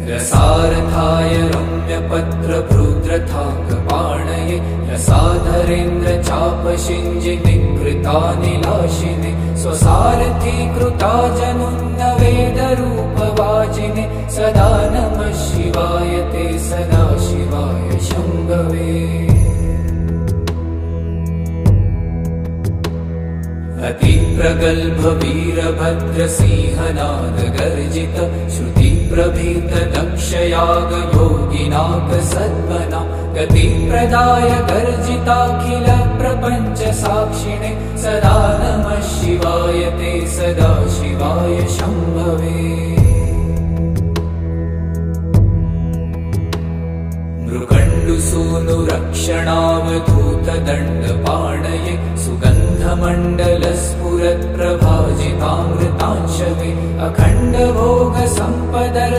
रसारथाय रम्यपत्रभृद्रथाङ्गपाणये रसाधरेन्द्र चापशिञ्जिनिकृतानिलाशिने स्वसारथीकृता जनुन्नवेदरूपवाजिने सदा नमः शिवाय ते सदा शिवाय शम्भवे। अतिप्रगल्भ वीरभद्रसिंहनाद गर्जित श्रुतिप्रभीत दक्षयाग योगिनाथ सद्मना गतिप्रदाय गर्जिताखिल प्रपञ्च साक्षिणे सदा नमः शिवाय ते सदा शिवाय शम्भवे। मृगण्डुसूनुरक्षणावधूतदण्डपाणये सुगन्धमण्डलस्फुरत्प्रभाजितामृतांशवे अखण्डभोगसम्पदर्थ